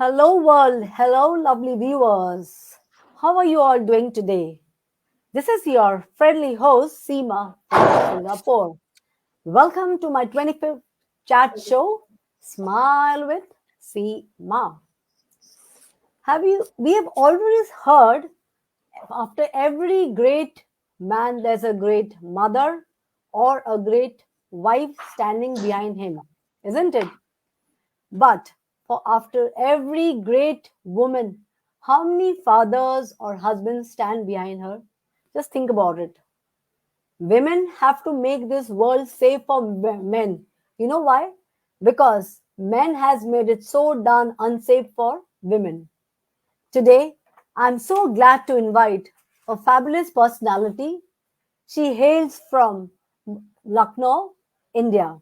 Hello, world. Hello, lovely viewers. How are you all doing today? This is your friendly host, Seema from Singapore. Welcome to my 25th chat show, Smile with Seema. We have always heard after every great man, there's a great mother or a great wife standing behind him, isn't it? But for after every great woman, how many fathers or husbands stand behind her? Just think about it. Women have to make this world safe for men. You know why? Because men has made it so darn unsafe for women. Today, I'm so glad to invite a fabulous personality. She hails from Lucknow, India.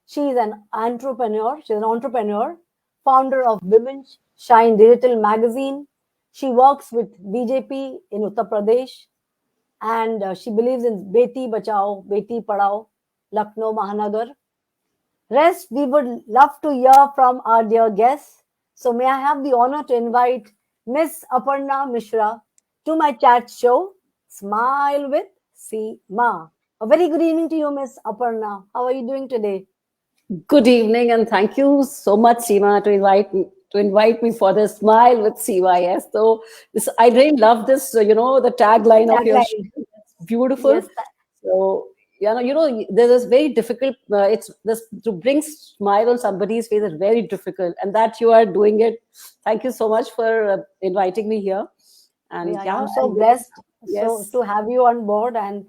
She is an entrepreneur. She's an entrepreneur, founder of Women Shine Digital Magazine. She works with BJP in Uttar Pradesh, and she believes in Beti Bachao, Beti Padhao, Lucknow Mahanagar. Rest, we would love to hear from our dear guests. So, may I have the honor to invite Miss Aparna Mishra to my chat show, Smile with Seema. A very good evening to you, Miss Aparna. How are you doing today? Good evening, and thank you so much, Seema, to invite me for this smile with Seema. Yes, so I really love this. The tagline of your show. Tagline. It's beautiful. Yes, So there is very difficult. It's this to bring smile on somebody's face is very difficult, and that you are doing it. Thank you so much for inviting me here. And yeah, yeah, I'm so and blessed so yes, to have you on board, and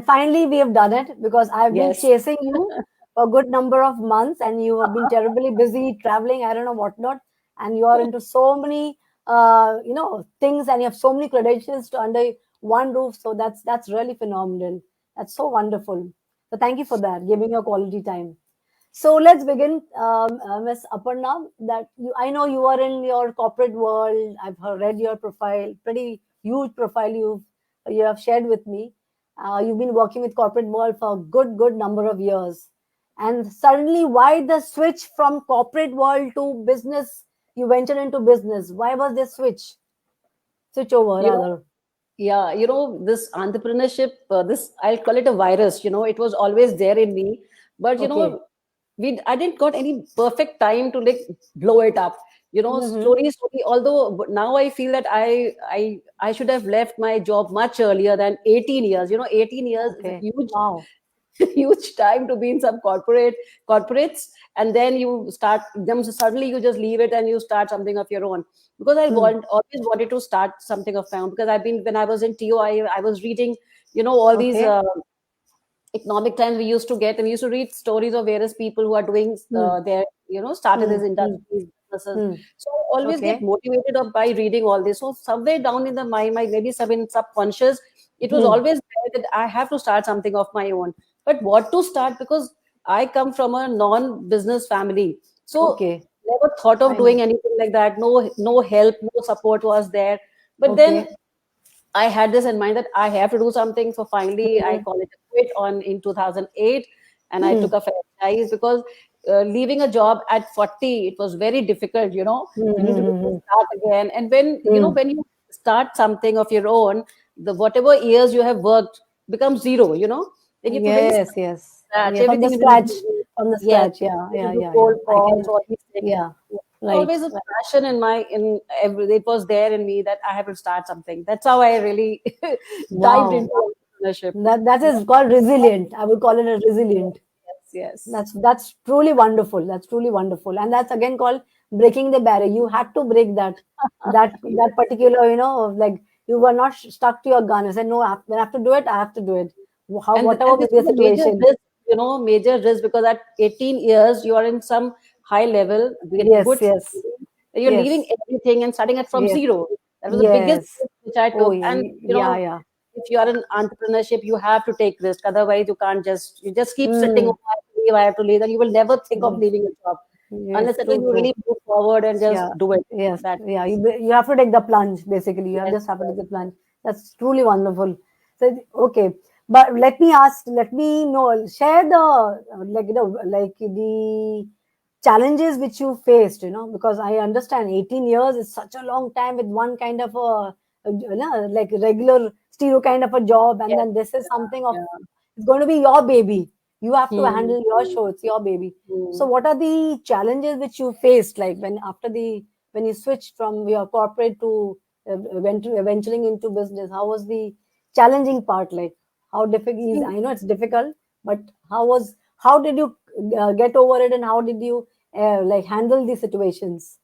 finally we have done it because I've been yes. chasing you for a good number of months, and you have been terribly busy traveling. I don't know what not, and you are into so many things, and you have so many credentials to under one roof. So that's really phenomenal. That's so wonderful. So thank you for that, giving your quality time. So let's begin, Miss Aparna. I know you are in your corporate world. I've read your profile, pretty huge profile you have shared with me. You've been working with corporate world for a good number of years, and suddenly, why the switch from corporate world to business? You ventured into business. Why was this switch over You know, rather? yeah, this entrepreneurship, this I'll call it a virus. It was always there in me, but Okay. I didn't got any perfect time to like blow it up. Mm-hmm. Slowly. Although now I feel that I should have left my job much earlier than 18 years. 18 years is a Okay. huge Wow. huge time to be in some corporates, and then you start them suddenly you just leave it and you start something of your own, because Hmm. always wanted to start something of my own, because I've been when I was in TO, I was reading all these Okay. economic times we used to get, and we used to read stories of various people who are doing Hmm. their started Hmm. these Hmm. industries, businesses. Hmm. So I always get Okay. motivated up by reading all this. So somewhere down in the my maybe some in subconscious, it was Hmm. always there that I have to start something of my own. But what to start, because I come from a non-business family, so Okay. never thought of I know. doing anything like that. No help, no support was there. But then Okay. I had this in mind that I have to do something. So finally, I Hmm. call it a quit on in 2008, and I Hmm. took a franchise, because leaving a job at 40, it was very difficult. Hmm. You need to Hmm. start again, and when Hmm. when you start something of your own, the whatever years you have worked becomes zero. Then you have to really Yes. start Yes. from scratch. Yeah. From the Everything you need scratch. to do. From the Yes, scratch. Yeah. you Yeah. need to do Yeah. Yeah. cold I calls, can. all these things. Yeah. Right. Always a passion in my in every it was there in me that I have to start something. That's how I really dived Wow. into entrepreneurship. That Yeah. is called resilient. I would call it a Yes, resilient. yes, That's truly wonderful. That's truly wonderful, and that's again called breaking the barrier. You had to break that yes. particular, like you were not stuck to your gun. You said, no, when I have to do it, I have to do it. How whatever And may this be the is a major situation. risk, major risk, because at 18 years you are in some high level, getting Yes, good yes, salary, and you're leaving yes, everything and starting it from yes, zero. That was the biggest yes. risk which I Oh, took. And yeah, yeah. if you are in entrepreneurship, you have to take risk. Otherwise, you just keep sitting. Hmm. Oh, I have to leave. I have to leave. Then you will never think of Hmm. leaving a job Yes, unless until true, you true. really move forward and just Yeah, do it. yes, That yeah. You have to take the plunge. Basically, you have yes, just have to take the plunge. That's truly wonderful. So okay, but let me ask. Let me know. Share the like challenges which you faced, because I understand 18 years is such a long time with one kind of like regular stereo kind of a job, and Yes. then this is something of, Yeah. it's going to be your baby. You have to Hmm. handle your show. It's your baby. So, Hmm. what are the challenges which you faced, like when you switched from your corporate to venturing into business? How was the challenging part like? How difficult is? See, I know it's difficult, but how did you get over it, and how did you like handle the situations?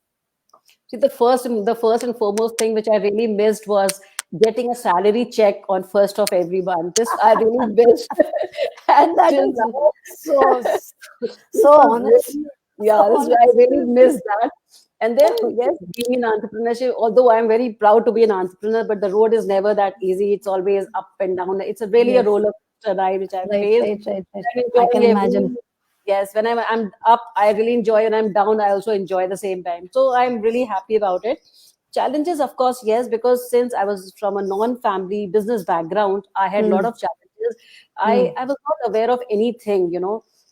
See, the first and foremost thing which I really missed was getting a salary check on first of every month. This I really missed, and That till is now, so this so was honest, really, so yeah, this I honest. really missed that. And then yes, being in entrepreneurship, although I'm very proud to be an entrepreneur, but the road is never that easy. It's always up and down. It's a really a Yes, roller coaster ride which I right, faced. right, right, right. I'm I can enjoying every, imagine. yes, when I'm up, I really enjoy, and I'm down, I also enjoy the same time. So I'm really happy about it. Challenges, of course, yes, because since I was from a non-family business background, I had a lot Hmm, of challenges. hmm, I was not aware of anything,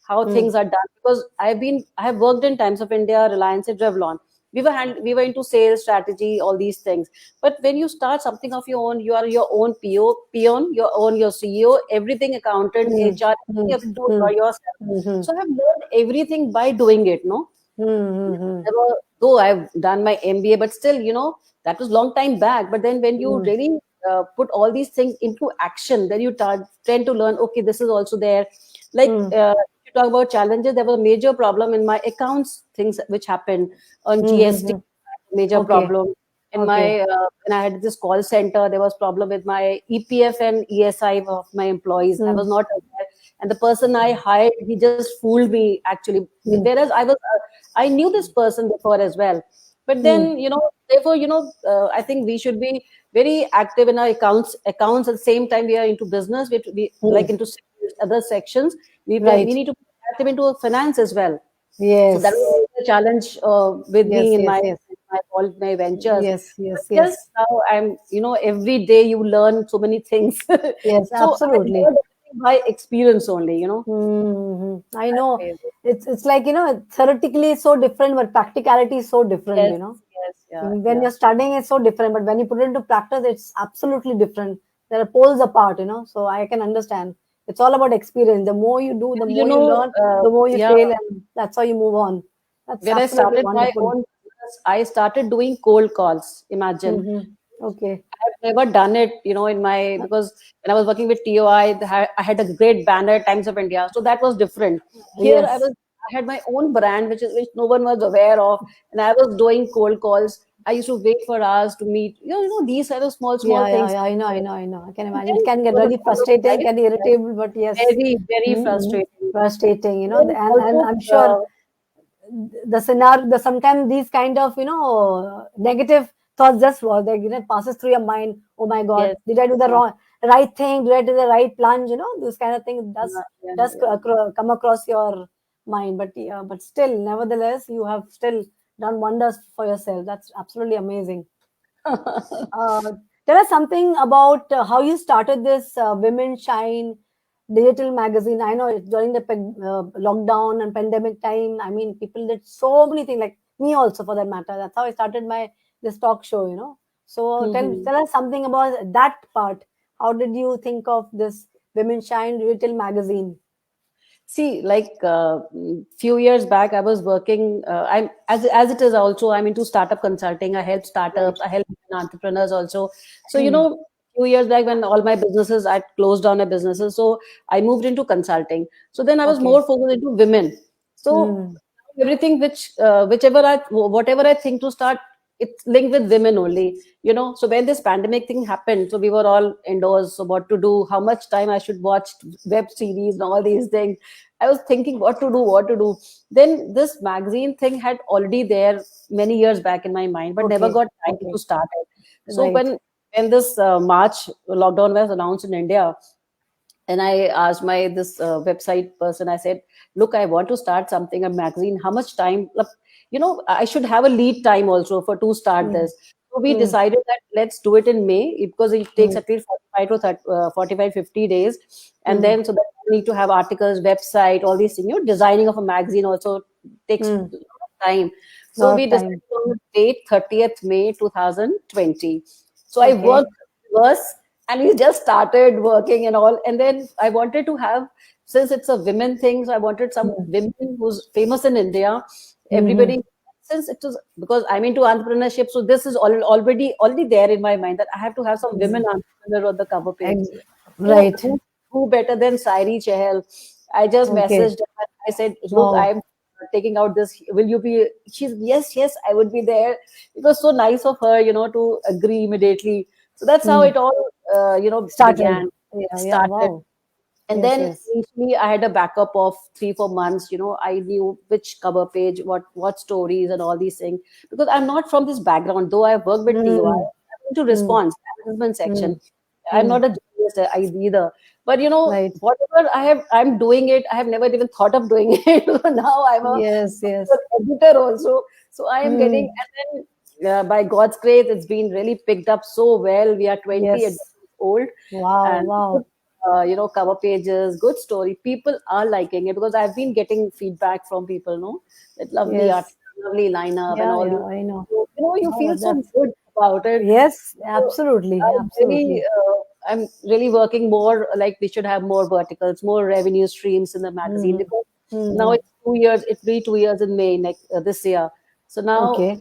how hmm, things are done, because I have worked in Times of India, Reliance, and Revlon. We were into sales strategy, all these things. But when you start something of your own, you are your own peon, your CEO, everything, accountant, hmm, HR, hmm, you have to do it hmm, by yourself. hmm, hmm, So I've learned everything by doing it, no? hmm, hmm, hmm, Though I've done my MBA, but still, that was long time back. But then when you hmm, really put all these things into action, then you tend to learn, okay, this is also there. Like, hmm, if you talk about challenges, there was a major problem in my accounts, things which happened on hmm, hmm, GST, hmm. major Okay, problem. In okay. my, when I had this call center, there was problem with my EPF and ESI of my employees. I Hmm, was not aware. And the person I hired, he just fooled me actually. hmm, Whereas I knew this person before as well. But hmm, then, therefore, I think we should be very active in our accounts. At the same time, we are into business. We hmm. like into other sections. We Right. need to be active into finance as well. So that Yes. was a challenge with Yes. me in Yes. my Yes. my ventures. Yes. But Yes. yes, Yes. now every day you learn so many things. Yes. So I Absolutely. learned everything by experience only. Mm-hmm. I That know way. it's like theoretically it's so different, but practicality is so different. Yes, yes, yeah, When yeah. you're studying, it's so different, but when you put it into practice, it's absolutely different. There are poles apart. So I can understand. It's all about experience. The more you do, the You more you know, learn, the more you yeah, fail, and that's how you move on. That's when I absolutely started my wonderful. own business, I started doing cold calls. Imagine. Mm-hmm. Okay. I've never done it, in my, because when I was working with TOI, I had a great banner, Times of India. So that was different. Here Yes. I had my own brand, which no one was aware of, and I was doing cold calls. I used to wait for hours to meet, these kind of small Yeah, yeah, things. yeah. I know, I know, I know. I can But imagine. It then can it get was a really part of frustrating, life. can be Yes. irritable, but yes, Very, very mm-hmm. frustrating. Frustrating. Then And also, I'm sure sometimes these kind of negative thoughts just like passes through your mind. Oh my God, yes, did I do the yeah, right thing? Did I do the right plunge? This kind of thing yeah, yeah, does yeah. come across your mind. But but still, nevertheless, you have still done wonders for yourself. That's absolutely amazing. Uh, tell us something about how you started this Women Shine digital magazine. I know during the lockdown and pandemic time, I mean, people did so many things, like me also for that matter. That's how I started my this talk show. So Mhm. tell us something about that part. How did you think of this Women Shine digital magazine? See, like few years back, I was working. I'm as it is also. I'm into startup consulting. I help Right. startups. I help entrepreneurs also. So Hmm. few years back when all my businesses, I closed down my businesses. So I moved into consulting. So then I was Okay. more focused into women. So Hmm. everything whatever I think to start, it's linked with women only. So when this pandemic thing happened, so we were all indoors. So what to do? How much time I should watch web series and all these things. I was thinking what to do. Then this magazine thing had already there many years back in my mind, but never Okay. got time Okay. to start it. So Right. when this March lockdown was announced in India, and I asked my this website person, I said, look, I want to start something, a magazine. How much time? Like, I should have a lead time also for to start Hmm. this. So we Hmm. decided that let's do it in May, because it takes Hmm. at least 45 to 30, 45, 50 days. And Hmm. then so that we need to have articles, website, all these things, designing of a magazine also. takes Hmm. a lot of time. So Lot we of time. decided on the date 30th May 2020. So I Okay. worked reverse, and we just started working and all. And then I wanted to have, since it's a women thing, so I wanted some Hmm. women who's famous in India. Hmm. Everybody, since it was, because I'm into entrepreneurship, so this is already there in my mind that I have to have some women entrepreneur on the cover page. Ex- So Right. who better than Sairi Chahal? I just Okay. messaged her. I said, "Look, Wow. I'm taking out this. Will you be?" She's, yes, yes, I would be there. It was so nice of her, to agree immediately. So that's how Hmm. it all, Started. began, Yeah. Yeah. started. Wow. And Yes. then Yes. initially I had a backup of 3 4 months. I knew which cover page, what stories and all these things, because I'm not from this background. Though I worked with TOI, Hmm. I'm into Hmm. response management section. Hmm. I'm Hmm. not a journalist either. But Right. whatever I'm doing it, I have never even thought of doing it. So now I'm a Yes. Yes. editor also. So I am getting, Hmm. and then by God's grace, it's been really picked up so well. We are 20 Yes. editions old, Wow. and good, Wow. cover pages, good story. People are liking it because I've been getting feedback from people, no, that lovely art, Yes. lovely lineup, and Yeah. all Yeah. these. I know. So, you Oh, feel so that's good about it. yes. So Absolutely. I'm really, Absolutely. I'm really working more. Like we should have more verticals, more revenue streams in the magazine, Hmm. because now Hmm. it's 2 years. It'll be 2 years in May, next this year. So now, Okay.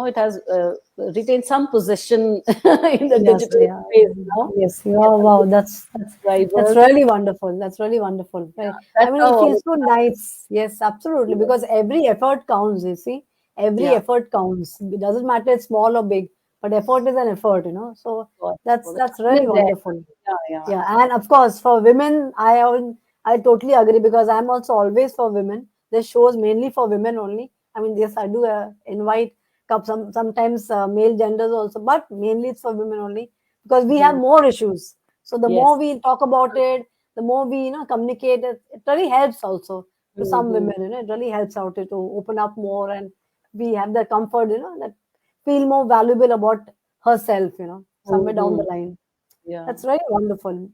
it has retained some position in the Yes, digital yeah, space now. yes. We Wow, have wow. That's subscribers. really wonderful. That's really wonderful. I That's mean, how it all feels it so nice. Yes, absolutely. happened. Because every effort counts. You see, every Yeah. effort counts. It doesn't matter it's small or big, but effort is an effort. So Well, that's the that's time really is there. wonderful. Yeah, yeah. Yeah, and of course for women, I totally agree because I'm also always for women. This shows mainly for women only. I mean, yes, I do invite sometimes male genders also, but mainly it's for women only because we have Mhm. more issues. So the more Yes. we talk about it, the more we communicate. It really helps also to some Hmm. women. It really helps out to open up more, and we have the comfort. That feel more valuable about herself. Somewhere down the Hmm. line. Yeah. That's very wonderful.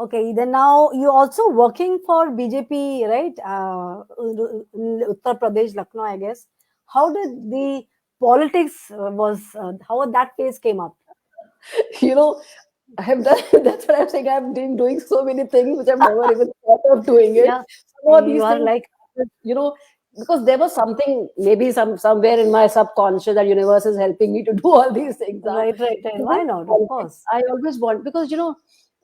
Okay, then now you're also working for BJP, right? In Uttar Pradesh, Lucknow, I guess. How did the politics how that phase came up? you know, I have done. That's what I'm saying. I've been doing so many things which I've never even thought of doing it. Yeah, Some of you these are things, like, because there was something, maybe somewhere in my subconscious, that universe is helping me to do all these things. right, right, right. So this Why not? Of politics, course. I always want, because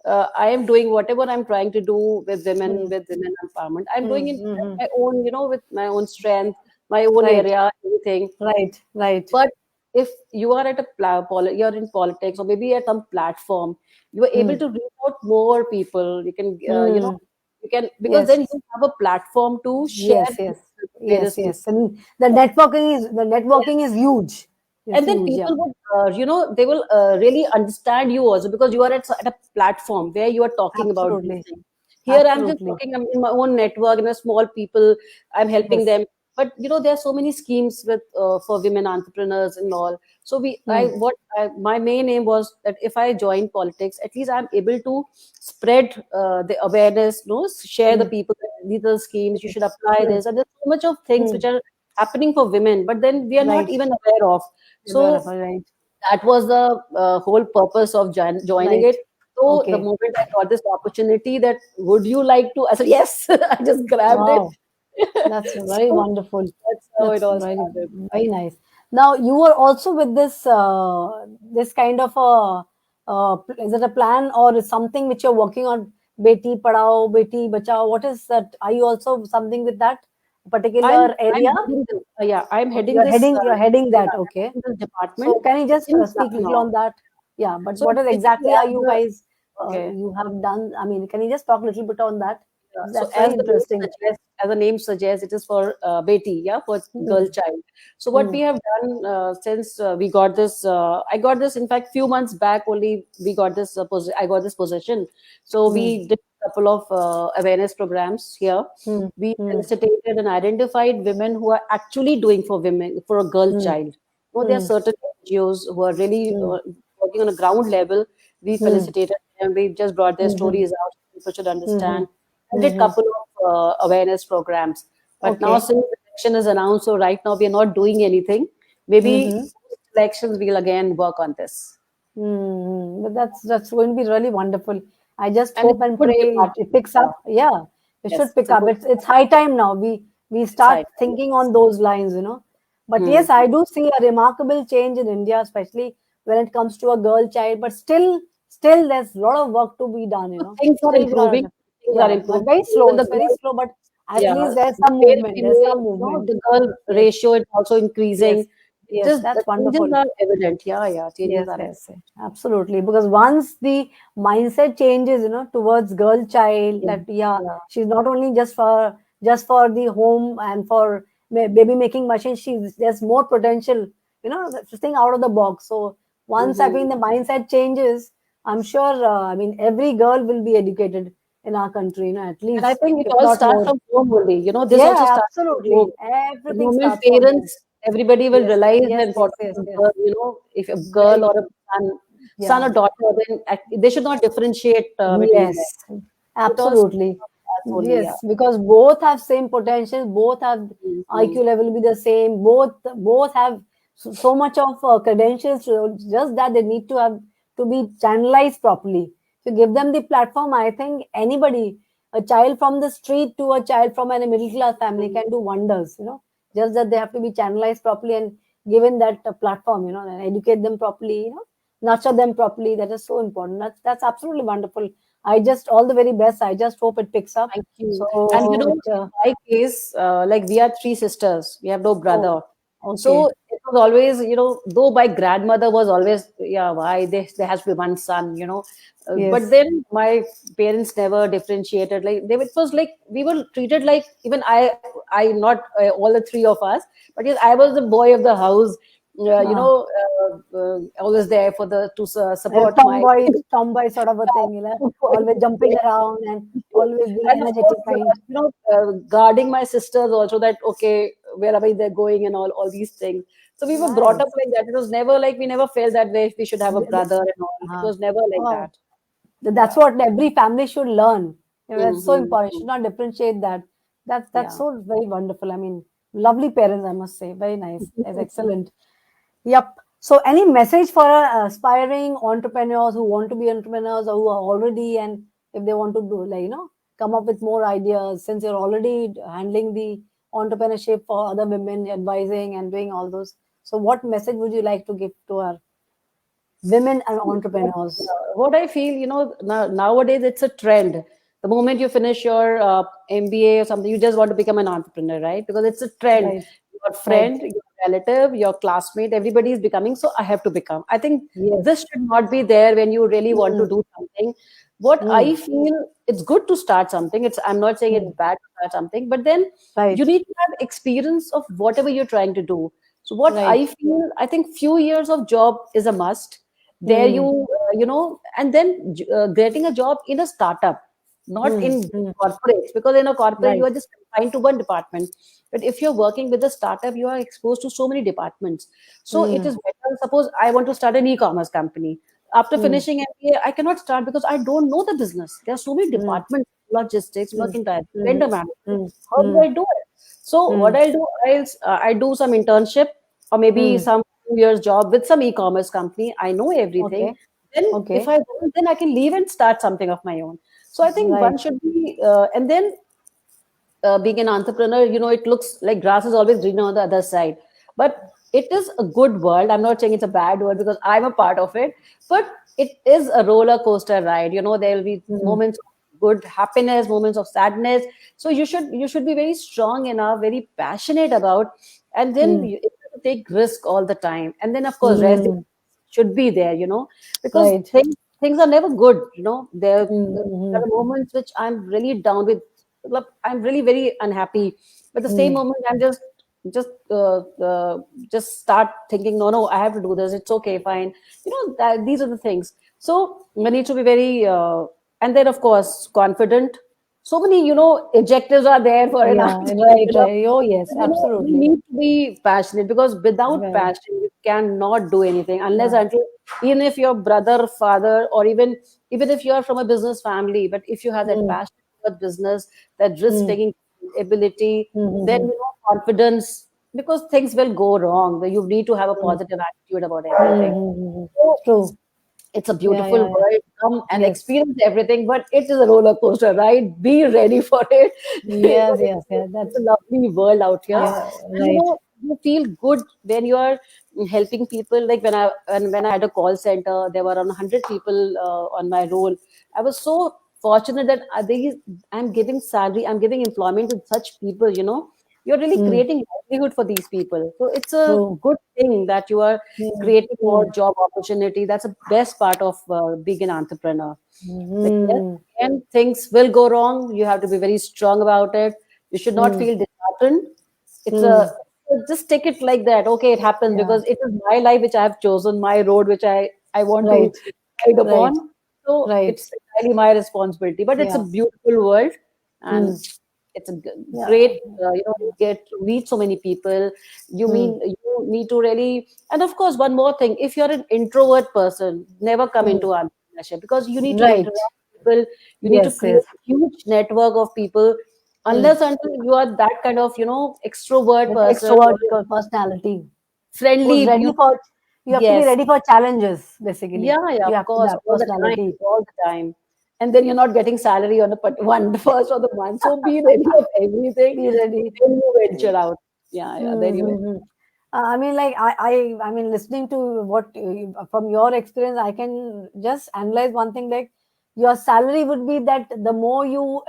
I am doing whatever I'm trying to do Hmm, with women empowerment. I'm hmm, doing it hmm, hmm. my own, with my own strength, my own Right, area, everything. right, right. But if you are you're in politics, or maybe at some platform, you are able Hmm, to reach out more people. You can, hmm. because then Yes, you have a platform to share yes, yes, with yes, various yes. people. And the networking is huge. It's And then huge. Yeah, people would, they will really understand you also, because you are at a platform where you are talking about these absolutely, things. Here I'm just absolutely. talking, I'm in my own network, in a small people, I'm helping Yes. them. But there are so many schemes with for women entrepreneurs and all. So Hmm, my main aim was that if I join politics, at least I'm able to spread the awareness, share the hmm, people, these are schemes, you should apply hmm, this, and there's so much of things which hmm. are happening for women, but then we are not Right. even aware of. So Beautiful. Right. that was the whole purpose of joining Right. it. So the Okay. moment I got this opportunity, that would you like to, I said yes. I just grabbed it. Wow. That's very So wonderful. that's how it That's all very started. very nice. Now you were also with this kind of a is it a plan or is something which you're working on? Beti Padhao, Beti Bachao. What is that? Are you also something with that particular I'm area? heading this. Yeah, I'm Okay, heading this. you're heading that. Yeah, Okay. heading this department So can you just in speak little Lucknow. on that? Yeah, but So what is basically, exactly are as you the guys okay. you have done? I mean, can you just talk a little bit on that? Yeah. So That's very interesting. as the name suggests, it is for Beti, yeah, for girl Hmm. child. So what Hmm. we have done since we got this, I got this. In fact, few months back only, we got this. I got this position. So Hmm. we did a couple of awareness programs here. Hmm. We Hmm. felicitated and identified women who are actually doing for women, for a girl Hmm. child. There are Hmm. certain NGOs who are really Hmm. working on a ground level. We Hmm. felicitated them. We just brought their Hmm. stories out. So people should Hmm. understand. I Hmm. did Hmm. couple of awareness programs. But now, Okay. since the election is announced, so right now we are not doing anything. Maybe Mm-hmm. elections we'll again work on this. Mm-hmm. But that's going to be really wonderful. I just And it's hope a and good pray debate. it picks Yeah. up. Yeah, it Yes, should it's pick a up. good It's high time now. We start side. thinking Yes. on those lines, But Hmm. yes, I do see a remarkable change in India, especially when it comes to a girl child. But still, there's a lot of work to be done. So things are Still, we are, improving. Things are yeah, but improving. very slow. Even the It's very girl, slow, but at yeah, least there's the some male movement. There's female, some movement. the girl Yes, ratio is also yes, increasing. It yes. is the That's changes wonderful. are evident. Yeah, yeah, changes Yes, are evident. yes, yes, absolutely. Because once the mindset changes, towards girl child, Yeah, that yeah, yeah. she's not only just for the home and for baby making machine. She's there's more potential, to think out of the box. So once I Hmm. think the mindset changes, I'm sure. I mean, every girl will be educated in our country, at And I least think it if all not starts more. from home only. This also Yeah, starts from home. absolutely. The Everything moment starts from home. parents, everybody will Yes, realize the yes, yes, importance yes, of yes. girl. If a girl or Very, a son or yeah. daughter, then they should not differentiate between them. Yes, It all starts absolutely. from us only. Yeah. Yes, because both have same potential, both have Mhm. IQ level will be the same, both have so much of credentials, just that they need to have to be channelized properly. To give them the platform, I think anybody, a child from the street to a child from a middle class family Mhm. can do wonders, just that they have to be channelized properly and given that platform, and educate them properly, nurture them properly. That is so important. That's absolutely wonderful. I just all the very best. I just hope it picks up. Thank you. And So it. in my case, like we are three sisters, we have no Oh, brother. So okay. it was always, though my grandmother was always, yeah, why there has to be one son. But Yes. then my parents never differentiated. Like it was like we were treated like even I not all the three of us, but yes, I was the boy of the house. Ah, Always there for the to a support my tomboy sort of a thing, always jumping around and always being and of energetic course, kind. guarding my sisters also, that okay, wherever they're going and all these things. So we were brought up Nice. like that. It was never like we never felt that way. We should have a Th- th- brother and all. It ah, was never like wow. that. That's Yeah. what every family should learn. That's so important. Mm-hmm. Should not differentiate that. That's Yeah. so very wonderful. I mean, lovely parents, I must say. Very nice. That's excellent. Yep. So, any message for aspiring entrepreneurs who want to be entrepreneurs or who are already, and if they want to do, come up with more ideas, since you're already handling the entrepreneurship for other women, advising and doing all those. So, what message would you like to give to our women and entrepreneurs? What I feel, nowadays it's a trend. The moment you finish your MBA or something, you just want to become an entrepreneur, right? Because it's a trend. Right. Your Right. friend, your relative, your classmate, everybody is becoming. So I have to become. I think this Yes. should not be there when you really want to Mm, do something. What mm, I feel, it's good to start something. I'm not saying it's mm. bad to start something, but then you Right. need to have experience of whatever you're trying to do. So what Right. I feel, I think few years of job is a must. There Mm, and then getting a job in a startup, not mm, in mm. corporate, because in a corporate you Right. are just confined to one department. But if you're working with a startup, you are exposed to so many departments. So it Mm, is better. Suppose I want to start an e-commerce company. After mm, finishing MBA, I cannot start because I don't know the business. There are so many mm, departments: logistics, mm, mercantile, mm, vendor management. mm, How do mm, I do it? So what mm, I'll do, I do some internship, or maybe mm. some 2 years job with some e-commerce company. I know everything. Okay. Then if Okay. I want, then I can leave and start something of my own. So I think one Right. should be, and then being an entrepreneur, it looks like grass is always greener on the other side. But it is a good world. I'm not saying it's a bad world because I'm a part of it. But it is a roller coaster ride. There will be Mm, moments of good happiness, moments of sadness. So you should be very strong enough, very passionate about, and then mm, you have to take risk all the time. And then of course, resilience mm. should be there. Because Right. things are never good. Mm, There mm, are moments which I'm really down with. Look, I'm really very unhappy. But the same mm, moment, I'm just just start thinking, no, no, I have to do this. It's okay, fine. These are the things. So we need to be very, and then of course confident. So many, adjectives are there for an yeah. answer. Right. Right. Oh, yes. You Absolutely. need to be passionate, because without Right. passion, you cannot do anything unless Yeah. until, even if your brother, father, or even if you are from a business family, but if you have that Mm, passion for business, that risk mm, taking, ability, then Mm-hmm. confidence, because things will go wrong. You need to have a positive attitude about everything. Mm-hmm. So True. it's a Yeah, beautiful yeah, yeah. world. Come and Yes. experience everything, but it is a roller coaster ride. Be ready for it. Yes, But yes, yes. it's That's a lovely world out here, yeah, and right. you feel good when you are helping people. Like when I had a call center, there were around 100 people on my role. I was so fortunate that I'm giving salary, I'm giving employment to such people. You're really Mm, creating livelihood for these people. So it's a true. good thing that you are Mm, creating more mm, job opportunity. That's the best part of being an entrepreneur. But yes, mm, again, things will go wrong. You have to be very strong about it. You should not mm, feel disheartened. It's a mm. just take it like that. Okay, it happens Yeah, because it is my life which I have chosen, my road which I want to right, ride right, upon. So right. it's entirely my responsibility. But it's a Yeah. beautiful world, and Mm, it's a yeah. great. You get to meet so many people. Mm, You need to really, and of course, one more thing. If you're an introvert person, never come mm. into entrepreneurship, because you need to Right. interact with people. You need to Yes, create yes. a huge network of people. Mm. Unless until you are that kind of extrovert That person, or extrovert personality who's friendly, ready for, you have to be yes, ready for challenges, basically. yeah, You of have to course, that personality. all the time. And then you're not getting salary on the one first of the month. So be ready of everything. Be ready. Then you venture out. Yeah. Then you Mm-hmm. I mean, like I mean, listening to what from your experience, I can just analyze one thing. Like your salary would be that the more you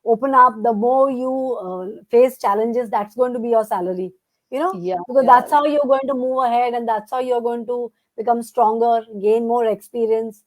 open up, the more you face challenges. That's going to be your salary. yeah, Because yeah. that's how you're going to move ahead, and that's how you're going to become stronger, gain more experience.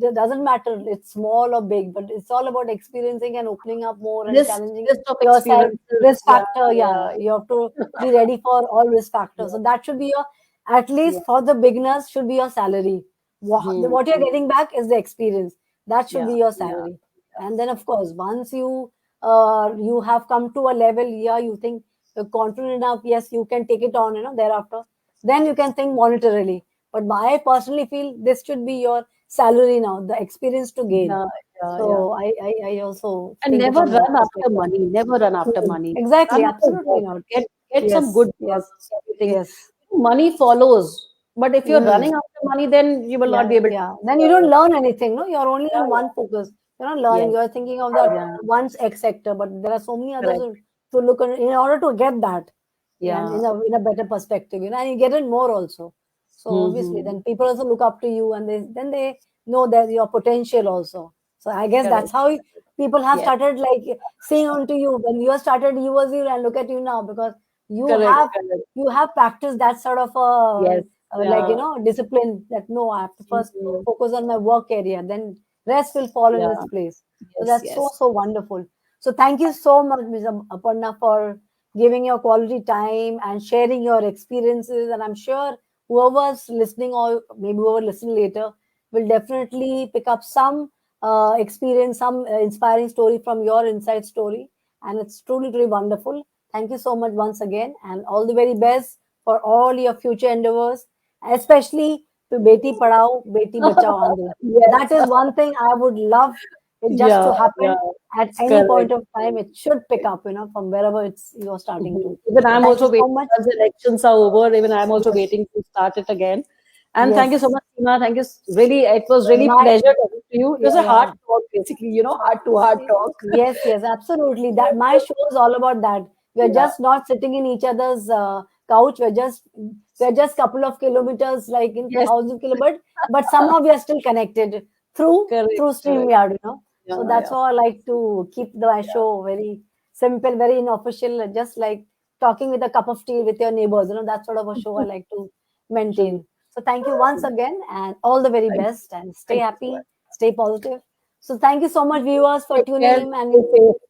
It doesn't matter it's small or big, but it's all about experiencing and opening up more and challenging List of yourself. experiences. Risk Yeah, factor, yeah, yeah, you have to be ready for all risk factors. So yeah, that should be your, at yeah. least for the beginners, should be your salary. What you're Hmm. getting back is the experience. That should Yeah, be your yeah, salary. And then of course, once you have come to a level, yeah, you think you're confident enough, yes, you can take it on, thereafter. Then you can think monetarily. But I personally feel this should be your salary now, the experience to gain. yeah, yeah. So I also And think never from that run after perspective. money. Never run after Mm, money. exactly, Run after absolutely work. not. Get some Yes, good work. yes, Everything. yes. Money follows. But if you're Mm. running after money, then you will not Yeah, be able yeah. Then to. you don't learn anything, no? You're only Yeah, on one focus. You're not yeah. learning. You're thinking of that Yeah. one X sector, but there are so many others Correct. to look at in order to get that, and Yeah. in a better perspective, and you get it more also. So obviously, Mm-hmm. then people also look up to you, and they know that your potential also. So I guess Correct. that's how people have Yes. started like seeing onto you when you started. You was you, and look at you now because you Correct. have Correct. you have practiced that sort of Yes. like Yeah. discipline, that no, I have to first Mhm. focus on my work area, then rest will fall in its Yeah. place. So Yes. that's so Yes. so wonderful. So thank you so much, Ms. Aparna, for giving your quality time and sharing your experiences. And I'm sure whoever's listening, or maybe whoever listen later, will definitely pick up some experience, some inspiring story from your inside story. And it's truly, truly wonderful. Thank you so much once again, and all the very best for all your future endeavors, especially to Beti Padhao, Beti Bachao Andolon. That Yes. is one thing I would love it just Yeah. to Yeah. happen at It's any correct. point of time. It should pick up, from wherever you're starting to. Mhm. Even So I'm thank you also so waiting much. once the elections are over. Even I'm also Yes, waiting to start it again. And thank you so yes. much, Seema. Thank you. Really, it was really My pleasure talking to you. It was Yeah, a hard yeah. talk, basically. Heart to heart talk. Yes, yes, absolutely. That my show is all about that. We're Yeah. just not sitting in each other's couch. We're just couple of kilometers, like in Yes. thousands of kilometers, but somehow we are still connected through Correct. through Correct. StreamYard. So Yeah. that's Yeah. how I like to keep my Yeah. show very simple, very unofficial, just like talking with a cup of tea with your neighbors. That sort of a show I like to True. maintain. So thank you once True. again, and all the very Thank you. best, and stay Thank you so much. happy, stay positive. So thank you so much, viewers, for Take tuning care. in. And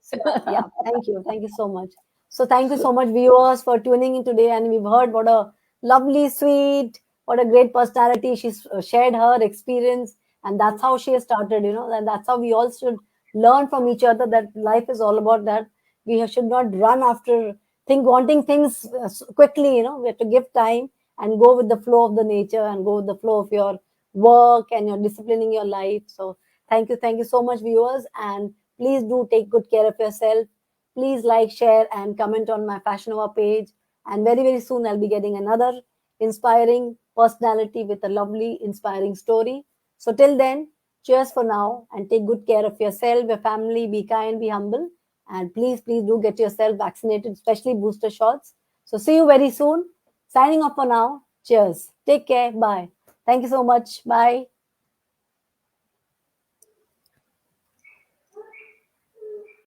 Stay yeah, safe. thank you so much. So thank you so much, viewers, for tuning in today. And we've heard what a lovely, sweet, what a great personality. She's shared her experience, and that's how she has started. And that's how we all should learn from each other. That life is all about that. We should not run after wanting things quickly. We have to give time and go with the flow of the nature and go with the flow of your work and your disciplining your life. So thank you so much, viewers, and please do take good care of yourself. Please like, share, and comment on my Fashion Nova page. And very, very soon, I'll be getting another inspiring personality with a lovely, inspiring story. So, till then, cheers for now and take good care of yourself, your family. Be kind, be humble. And please, please do get yourself vaccinated, especially booster shots. So, see you very soon. Signing off for now. Cheers. Take care. Bye. Thank you so much. Bye.